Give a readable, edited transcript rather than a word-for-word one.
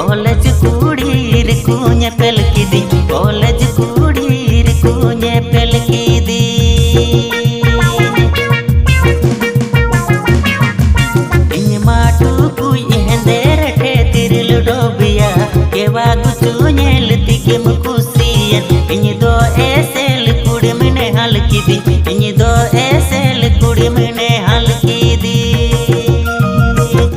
college कुड़ी रे कुने पेल किदी कॉलेज कुड़ी रे कुने पेल किदी इन माटू कुई हेंदेर ठे तिरल डोबिया केवा गुचू नेलती के मुकुसियन इन दो एसेल कुड़ी मने हल किदी इन दो एसेल कुड़ी मने